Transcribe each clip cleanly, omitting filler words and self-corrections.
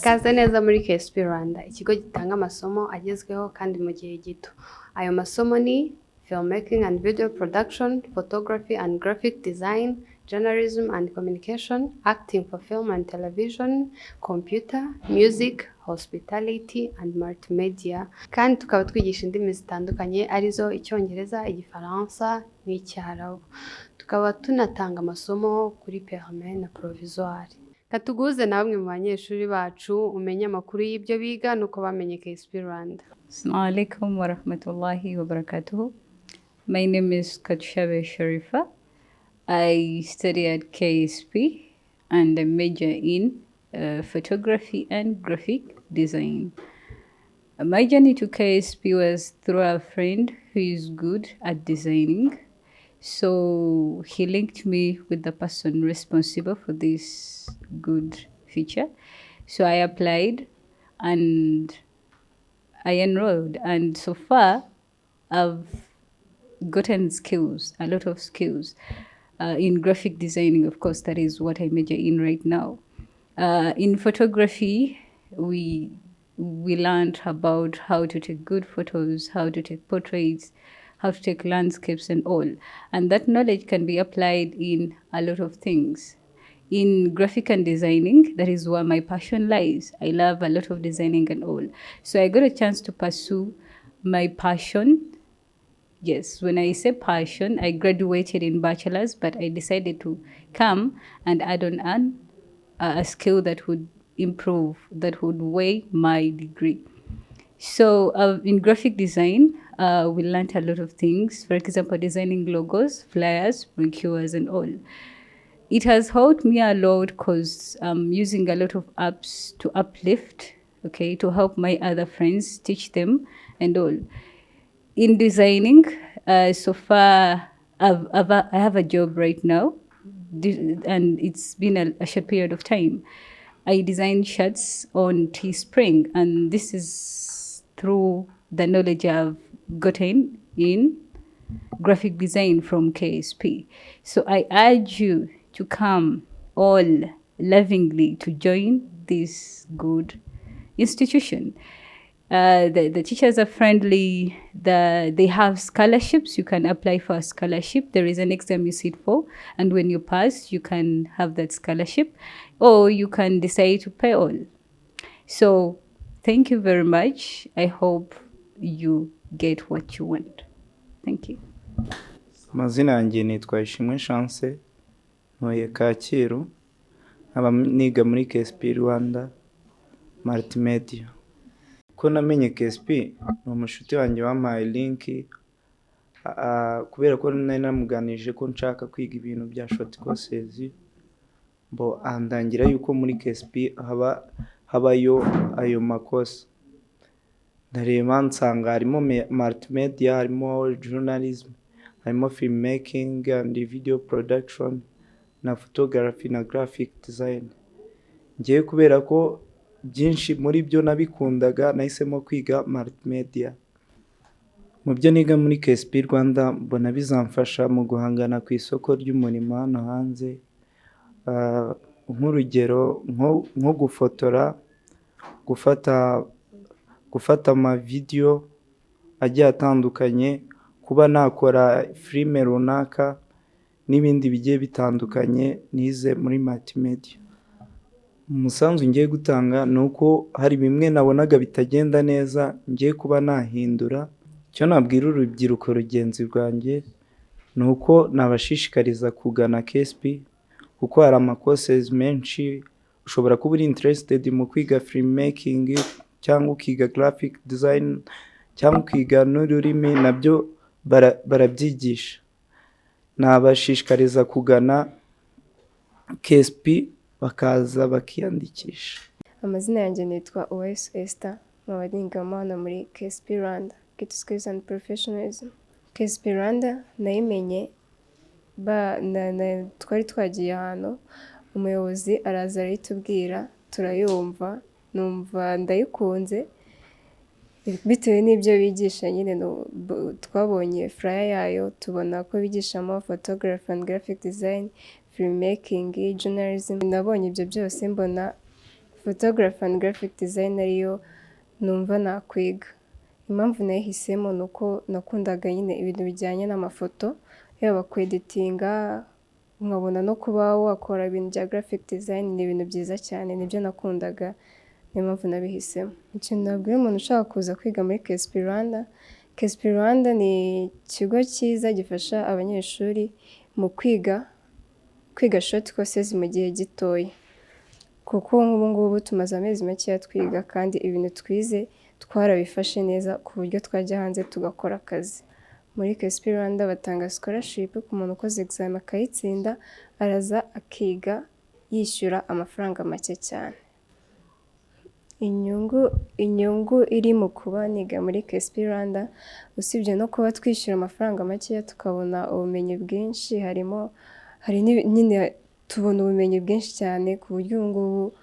Kaze neza muri KSP Rwanda, ikigo gitanga amasomo agezweho kandi mu gihe gito. Ayo masomo ni filmmaking and video production, photography and graphic design, journalism and communication, acting for film and television, computer, music, hospitality and multimedia. Kandi tukaba twigisha indimi zitandukanye arizo Icyongereza, Igifaransa n'Icyarabu. Tukaba tunatanga amasomo kuri permis na provisoire. Tuguhuze na bamwe mu banyeshuri bacu umenye amakuru y'ibyo biga nuko bamenye KSP Rwanda. Assalamu alaikum wa rahmatullahi wa barakatuh. My name is Katushabe Sharifa. I study at KSP and I major in photography and graphic design. My journey to KSP was through a friend who is good at designing. So he linked me with the person responsible for this good feature. So I applied and I enrolled, and so far I've gotten skills, a lot of skills in graphic designing. Of course, that is what I major in right now. In photography, we learned about how to take good photos, how to take portraits, how to take landscapes and all. And that knowledge can be applied in a lot of things. In graphic and designing, that is where my passion lies. I love a lot of designing and all. So I got a chance to pursue my passion. Yes, when I say passion, I graduated in bachelor's, but I decided to come and add on a skill that would improve, that would weigh my degree. So in graphic design, we learned a lot of things. For example, designing logos, flyers, brochures, and all. It has helped me a lot because I'm using a lot of apps to uplift, okay, to help my other friends, teach them, and all. In designing, so far, I have a job right now, and it's been a short period of time. I design shirts on Teespring, and this is through the knowledge I've gotten in graphic design from KSP. So I urge you to come all lovingly to join this good institution. The teachers are friendly. They have scholarships. You can apply for a scholarship. There is an exam you sit for, and when you pass, you can have that scholarship, or you can decide to pay all. So thank you very much. I hope you get what you want. Thank you. Amazina yanjye nitwa Ishimwe Chance, ntuye Kacyiru, nkaba niga muri KSP Rwanda Multimedia. Ko namenye KSP ni umushuti wanjye wampaye link kubera ko nari namuganije ko nshaka kwiga ibintu bya short courses, bo andangira yuko muri KSP habayo ayo makosa. Ndareba nsanga harimo multimedia, harimo journalism, harimo filmmaking and video production, na photography na graphic design. Ngiye kubera ko byinshi muri byo nabikundaga, nahisemo kwiga multimedia. Mu byo niga muri KSP Rwanda mbona bizamfasha mu guhangana ku isoko ry'umurimo hano hanze. Nk'urugero nko gufotora, gufata ama video agiye atandukanye, kuba nakora filime runaka n'ibindi bigiye bitandukanye nize muri multimedia. Umusanzu ngiye gutanga nuko hari bimwe nabonaga bitagenda neza, ngiye kuba nahindura. Cyo nabwira urubyiruko rugenzi rwanjye nuko nabashishikariza kugana KSP kuko hari amacourses menshi. Ushobora kuba uri interested mu kwiga filmmaking cyangwa ukiga graphic design cyangwa ukiga n'ururimi, nabyo barabyigisha. Nabashishikariza kugana KSP bakaza bakiyandikisha. Amazina yanjye nitwa Ubu Esther, nkaba nigamo hano muri KSP Rwanda, Gito Skills and Professionalism. KSP Rwanda nayimenye twari twagiye ahantu, umuyobozi araza aritubwira, turayumva, numva ndayikunze bitewe n'ibyo bigisha. Nyine twabonye flyer yayo, tubona ko bigishamo photography and graphic design, filmmaking, journalism. Nabonye ibyo byose mbona photography and graphic design ariyo numva nakwiga. Impamvu nayihisemo ni uko nakundaga nyine ibintu bijyanye n'amafoto, yaba kweditinga, nkabona no kuba wakora ibintu bya graphic design ni ibintu byiza cyane, nibyo nakundaga, niyo mpamvu nabihisemo. Ikintu nabwira umuntu ushaka kuza kwiga muri KSP Rwanda, KSP Rwanda ni ikigo cyiza gifasha abanyeshuri mu kwiga short courses mu gihe gitoya, kuko nk'ubu ngubu tumaze amezi makeya twiga kandi ibintu twize twarabifashe neza ku buryo twajya hanze tugakora akazi. Muri KSP Rwanda batanga scholarship ku muntu ukoze exam akayitsinda, araza akiga yishyura amafaranga make cyane. Inyungu iri mu kuba niga muri KSP Rwanda, usibye no kuba twishyura amafaranga makeya tukabona ubumenyi bwinshi, hari nyine tubona ubumenyi bwinshi cyane ku buryo ubu ngubu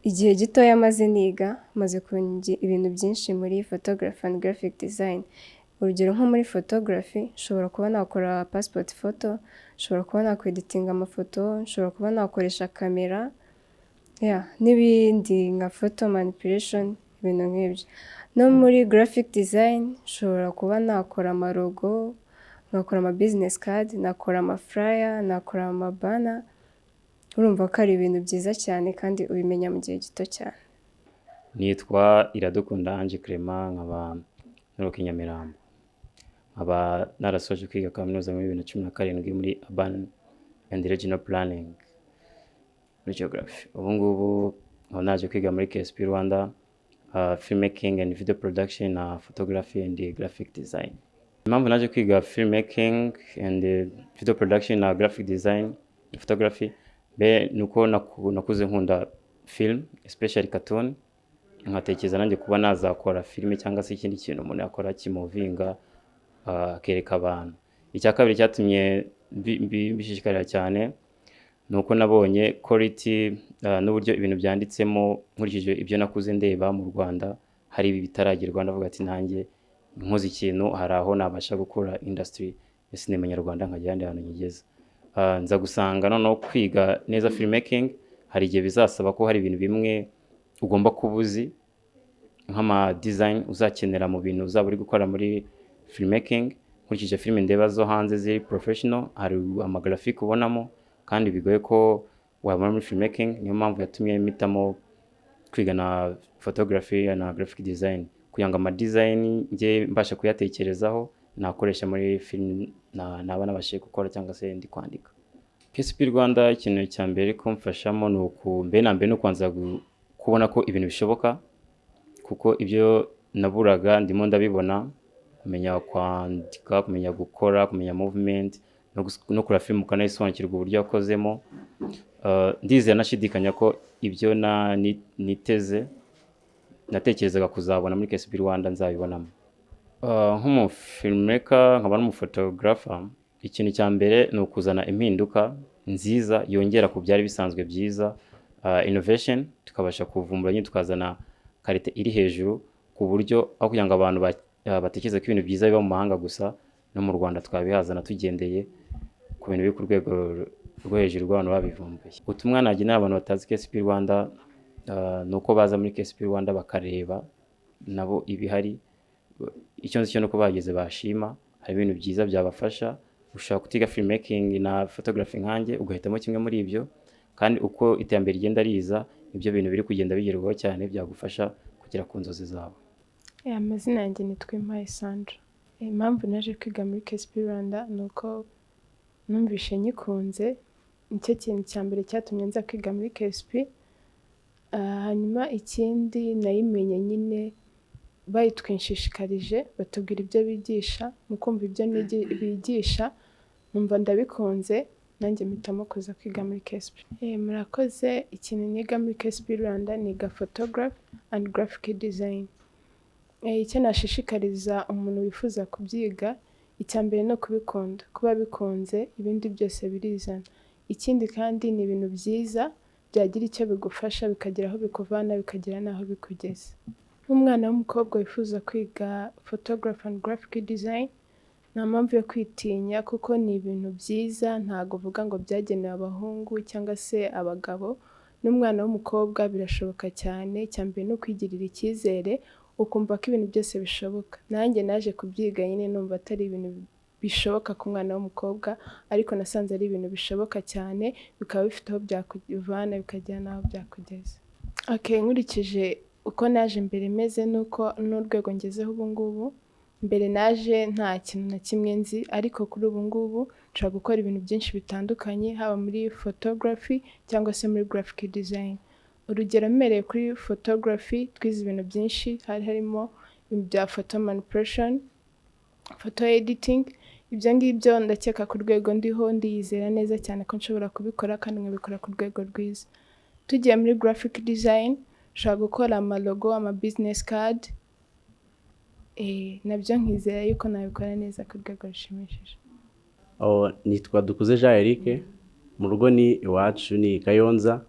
igihe gitoya maze niga maze kumenya ibintu byinshi muri photography and graphic design. Urugero nko muri photography nshobora kuba nakora passport photo, nshobora kuba nakweditinga amafoto, nshobora kuba nakoresha kamera, n'ibindi nka photo manipulation, ibintu nk'ibyo. No muri graphic design nshobora kuba nakora amarogo, nakora ama business card, nakora ama flyer, nakora ama banner. Urumva ko ari ibintu byiza cyane kandi ubimenya mu gihe gito cyane. Nitwa Iradukunda Ange Clement, nkaba nturuka Nyamirambo. Nkaba narasoje kwiga kaminuza muri 2017 muri Urban and Regional Planning muri Geography. Ubu ngubu aho naje kwiga muri KSP Rwanda filmmaking and video production na photography and graphic design. Impamvu naje kwiga filmmaking and video production na graphic design na photography nuko nakuze nkunda film, especially cartoon, nkatekereza nanjye kuba nazakora filime cyangwa se ikindi kintu umuntu yakora kimuvinga akereka abantu. Icya kabiri cyatumye bishishikarira cyane nuko nabonye quality n'uburyo ibintu byanditsemo, nkurikije ibyo nakuze ndeba mu Rwanda hari ibi bitaragerwa, ndavuga ati nanjye nkoze ikintu hari aho nabasha gukora industry ya sinema nyarwanda nkajya handi hantu nyigeze. Nza gusanga noneho kwiga neza filmmaking hari igihe bizasaba ko hari ibintu bimwe ugomba kubuzi nk'ama design uzakenera mu bintu uzaba uri gukora muri filmmaking. Nkurikije filime ndeba zo hanze ziri professional, hari ama graphic ubonamo kandi bigoye ko wabona muri filmmaking. Niyo mpamvu yatumye mitamo kwiga na photography na graphic design, kugira ngo ama design nge mbasha kuyatekerezaho nakoresha muri film naba nabashe gukora cyangwa se ndi kwandika. KSP Rwanda ikintu cya mbere kumfashamo ni ukumbe no kwanza kubona ko ibintu bishoboka, kuko ibyo naburaga ndimo ndabibona, kumenya kwandika, kumenya gukora, kumenya movement no kura film ukanayisobanukirwa uburyo yakozemo. Ndizera nashidikanya ko ibyo natekerezaga kuzabona muri KSP Rwanda nzabibonamo. Nk'umu filmmaker nkaba n'umuphotographer, ikintu cya mbere ni ukuzana impinduka nziza yongera ku byari bisanzwe byiza, innovation, tukabasha kuvumbura nyine tukazana karite iri hejuru, ku buryo aho kugira ngo abantu batekereza ko ibintu byiza biba mu mahanga gusa, no mu Rwanda twabihazana tugendeye ku bintu biri ku rwego rwo hejuru rw'abantu babivumbuye. Ubutumwa nagira abantu batazi KSP Rwanda nuko baza muri KSP Rwanda bakareba nabo ibihari. Icyo nzi cyo nuko bageze bashima, hari ibintu byiza byabafasha. Ushaka kutiga filmmaking na photography nkanjye ugahitamo kimwe muri ibyo, kandi uko iterambere rigenda riza ibyo bintu biri kugenda bigerwaho cyane byagufasha kugera ku nzozi zawe. Amazina yanjye nitwa Sandra. Impamvu naje kwiga muri KSP Rwanda nuko numvishe nyikunze, nicyo kintu cya mbere cyatumye nza kwiga muri KSP. Hanyuma ikindi nayimenye nyine bayitwinshishikarije, batubwira ibyo bigisha, mukumva ibyo bigisha numva ndabikunze, nanjye mpitamo kuza kwiga muri KSP. Murakoze. Ikintu niga muri KSP Rwanda niga photography and graphic design. Icyo nashishikariza umuntu wifuza kubyiga, icya mbere no kubikunda, kuba bikunze ibindi byose birizana. Ikindi kandi ni ibintu byiza byagira icyo bigufasha, bikagira aho bikuvana, bikagira naho bikugeza. Nk'umwana w'umukobwa wifuza kwiga photography and graphic design, nta mpamvu yo kwitinya, kuko ni ibintu byiza, ntago uvuga ngo byagenewe abahungu cyangwa se abagabo. n'umwana w'umukobwa birashoboka cyane. Cyambere no kwigirira icyizere ukumva ko ibintu byose bishoboka. Nanjye naje kubyiga nyine numva atari ibintu bishoboka ku mwana w'umukobwa, ariko nasanze ari ibintu bishoboka cyane, bikaba bifite aho byakuvana bikajya n'aho byakugeza. Nkurikije uko naje mbere meze nuko n'urwego ngezeho ubu ngubu, mbere naje nta kintu na kimwe nzi, ariko kuri ubu ngubu nshobora gukora ibintu byinshi bitandukanye, haba muri photography cyangwa se muri graphic design. Urugero mmereye kuri photography, twize ibintu byinshi, harimo ibya photo manipulation, photo editing. Ibyo ngibyo ndakeka ku rwego ndiho ndiyizera neza cyane ko nshobora kubikora kandi nkabikora ku rwego rwiza. Tugiye muri graphic design, nshobora gukora amalogo, ama business card, nabyo nkizera yuko nabikora neza ku rwego rushimishije. Nitwa Tuguhuze Jean Eric, mu rugo ni iwacu ni Kayonza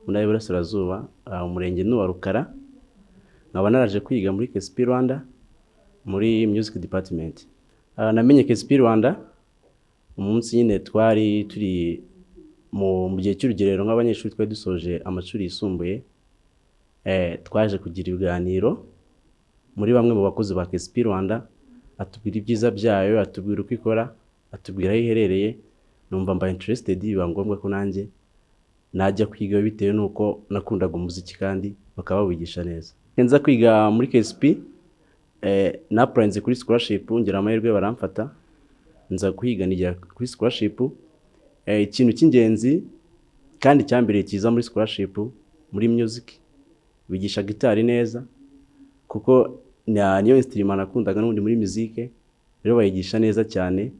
mu ntara y'Iburasirazuba, umurenge ni wa Rukara. Nkaba naraje kwiga muri KSP Rwanda muri music department. Namenye KSP Rwanda umunsi nyine twari turi mu gihe cy'urugerero nk'abanyeshuri twari dusoje amashuri yisumbuye. Twaje kugira ibiganiro muri bamwe mu bakozi ba KSP Rwanda, atubwira ibyiza byayo, atubwira uko ikora, atubwira aho iherereye. Numva mba interested, biba ngombwa ko nanjye najya kwiga bitewe nuko nakundaga umuziki kandi bakaba bawigisha neza. Nza kwiga muri KSP, napuranze kuri scholarship, ngira amahirwe baramfata, nza kwiga nijya kuri scholarship. Ikintu cy'ingenzi kandi cyambere cyiza muri scholarship muri music, bigisha gitari neza kuko niyo instrument nakundaga n'ubundi muri musique, rero bayigisha neza cyane.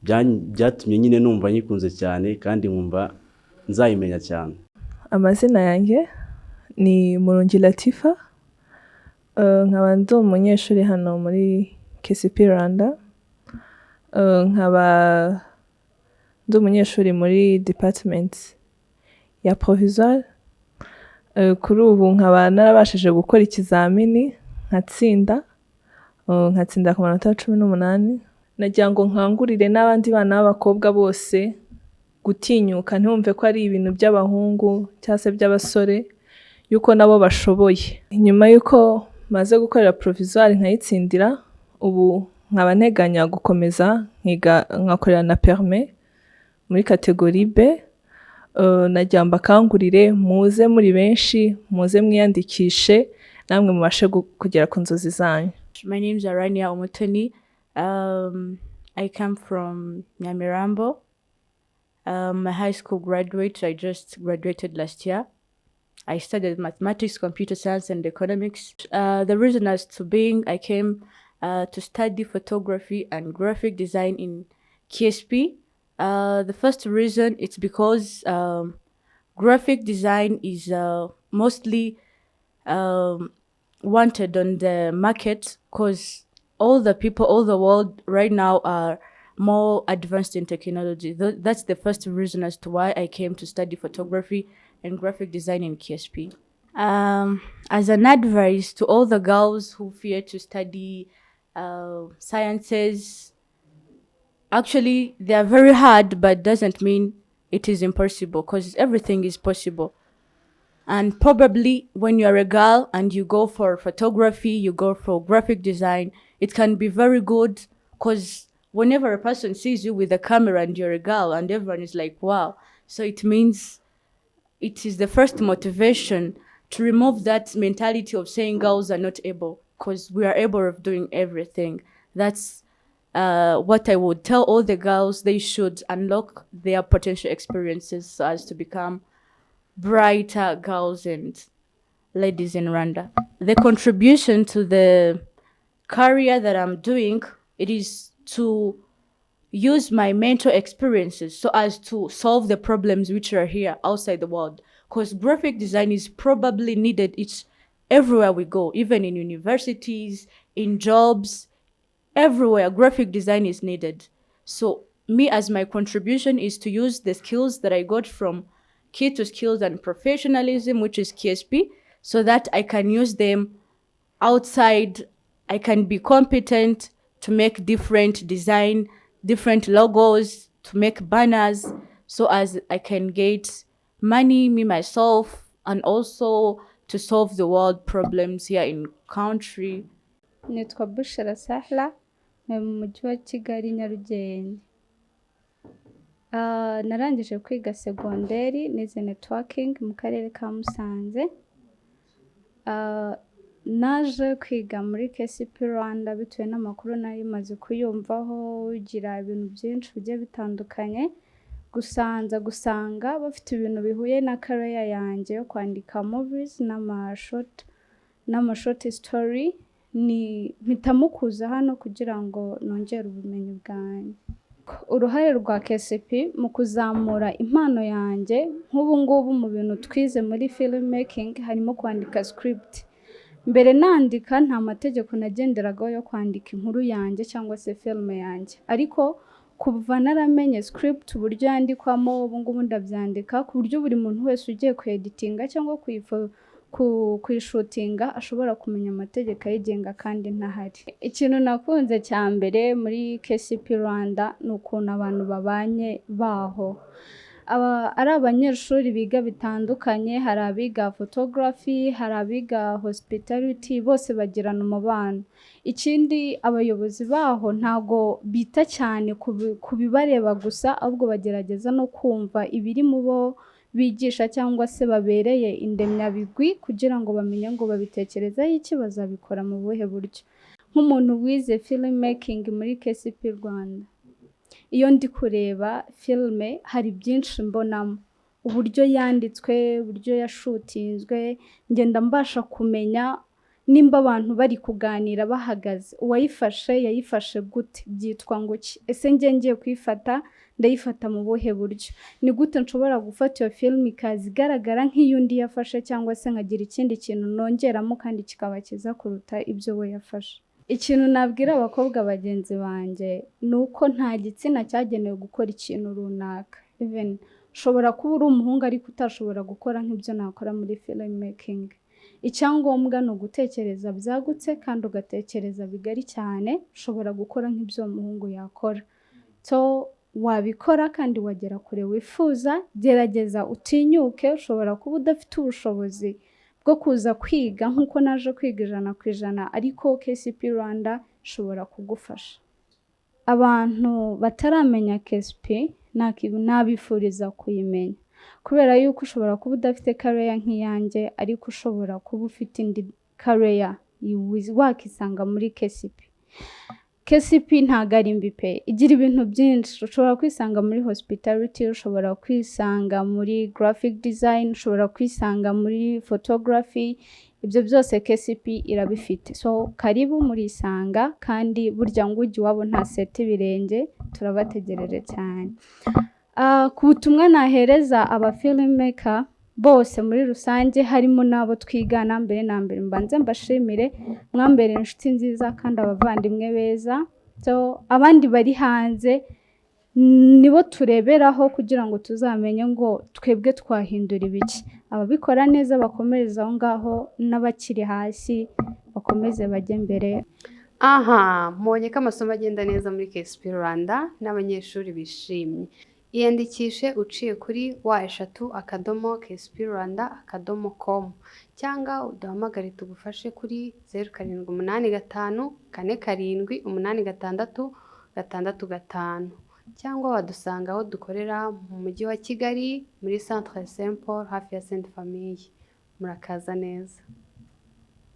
Byatumye nyine numva nyikunze cyane kandi nkumva nzayimenya cyane. Amazina yanjye ni Muri Latifa, nkaba ndi umunyeshuri hano muri KSP Rwanda, nkaba ndi umunyeshuri muri department ya provisoire. Kuri ubu nkaba narabashije gukora ikizamini nkatsinda ku manota 18. Nagira ngo nkangurire n'abandi bana b'abakobwa bose gutinyuka, ntumve ko ari ibintu by'abahungu cyangwa se by'abasore, yuko nabo bashoboye. Nyuma yuko maze gukorera provisoire nkayitsindira, ubu nkaba nteganya gukomeza nkakorera na permis muri kategori B. Nagira mbakangurire muze muri benshi, muze mwiyandikishe namwe mubashe kugera ku nzozi zanyu. My name is Arania Umutoni. I come from Nyamirambo. I'm a high school graduate. I just graduated last year. I studied mathematics, computer science, and economics. The reason as to being, I came to study photography and graphic design in KSP. The first reason, it's because graphic design is mostly wanted on the market, because all the people, all the world right now are more advanced in technology. That's the first reason as to why I came to study photography and graphic design in KSP. As an advice to all the girls who fear to study sciences, actually they are very hard, but doesn't mean it is impossible, because everything is possible. And probably when you are a girl and you go for photography, you go for graphic design, it can be very good, because whenever a person sees you with a camera and you're a girl and everyone is like, wow. So it means it is the first motivation to remove that mentality of saying girls are not able, because we are able of doing everything. That's what I would tell all the girls. They should unlock their potential experiences so as to become brighter girls and ladies in Rwanda. The contribution to the career that I'm doing, it is to use my mental experiences so as to solve the problems which are here outside the world. Because graphic design is probably needed. It's everywhere we go, even in universities, in jobs, everywhere graphic design is needed. So me, as my contribution, is to use the skills that I got from Key to Skills and Professionalism, which is KSP, so that I can use them outside. I can be competent to make different logos, to make banners, so as I can get money, me myself, and also to solve the world problems here in country. Nitwa Bushra Sahla, mu mujyi wa Kigali Nyarugenge. Narangije kwiga segonderi nize networking mu karere ka Musanze. Naje kwiga muri KSP Rwanda bitewe n'amakuru nari maze kuyumvaho, ugira ibintu byinshi bigiye bitandukanye. Gusanga bafite ibintu bihuye na career yanjye yo kwandika movies n'amashort story. Ni mpitamo kuza hano kugira ngo nongere ubumenyi bwanjye. Uruhare rwa KSP mu kuzamura impano yanjye nk'ubu ngubu mu bintu twize muri filmmaking harimo kwandika script. Mbere nandika nta mategeko nagenderagaho yo kwandika inkuru yanjye cyangwa se film yanjye, ariko kuva naramenye script uburyo yandikwamo ubu ngubu ndabyandika ku buryo buri muntu wese ugiye kueditinga cyangwa kuyishutinga ashobora kumenya amategeko ayigenga kandi ntahari. Ikintu nakunze cya mbere muri KSP Rwanda ni ukuntu abantu babanye baho. Ari abanyeshuri biga bitandukanye, hari abiga photography, hari abiga hospitality, bose bagirana umubano. Ikindi abayobozi baho ntago bita cyane ku bibareba gusa, ahubwo bagerageza no kumva ibiri mu bo bigisha cyangwa se babereye indemyabigwi kugira ngo bamenye ngo babitekerezaho iki, bazabikora mu buhe buryo. Nk'umuntu wize filmmaking muri KSP Rwanda, iyo ndi kureba filme hari byinshi mbonamo, uburyo yanditswe, uburyo yashutinzwe, ngenda mbasha kumenya nimba abantu bari kuganira bahagaze, uwayifashe yayifashe gute, byitwa ngo ki, ese ngiye kuyifata ndayifata mu buhe buryo, ni gute nshobora gufata iyo film ikaza igaragara nk'iyundi yafashe, cyangwa se nkagira ikindi kintu nongeramo kandi kikaba cyiza kuruta ibyo we yafashe. Ikintu nabwira abakobwa bagenzi banjye ni uko nta gitsina cyagenewe gukora ikintu runaka. Even ushobora kuba uri umuhungu ariko utashobora gukora nk'ibyo nakora muri filmmaking. Icyangombwa ni ugutekereza byagutse kandi ugatekereza bigari cyane, ushobora gukora nk'ibyo umuhungu yakora. So wabikora kandi wagera kure wifuza, gerageza utinyuke. Ushobora kuba udafite ubushobozi bwo kuza kwiga nk'uko naje kwiga 100%, ariko KSP Rwanda ishobora kugufasha. Abantu bataramenya KSP nabifuriza kuyimenya, kubera yuko ushobora kuba udafite career nk'iyanjye, ariko ushobora kuba ufite indi career wakisanga muri KSP. KSP ntago ari mbi pe, igira ibintu byinshi. Ushobora kwisanga muri hospitality, ushobora kwisanga muri graphic design, ushobora kwisanga muri photography. Ibyo byose KSP irabifite. So karibu murisanga, kandi burya ngo ujye wabo nta seti birenge, turabategereje cyane. Ku butumwa nahereza aba filmmaker bose muri rusange, harimo nabo twigana, mbere na mbere mbanze mbashimire, mwambere inshuti nziza kandi abavandimwe beza. So abandi bari hanze nibo tureberaho kugira ngo tuzamenye ngo twebwe twahindura ibiki. Ababikora neza bakomereza aho ngaho, n'abakiri hasi bakomeze bajye mbere. Mbonye ko amasomo agenda neza muri KSP Rwanda n'abanyeshuri bishimye. Iyandikishe uciye kuri wa@ksprwanda.com cyangwa uduhamagare tugufashe kuri 0785 47 86 cyangwa wadusanga aho dukorera mu mujyi wa Kigali muri Centre Saint Paul hafi ya Sainte Famille. Murakaza neza.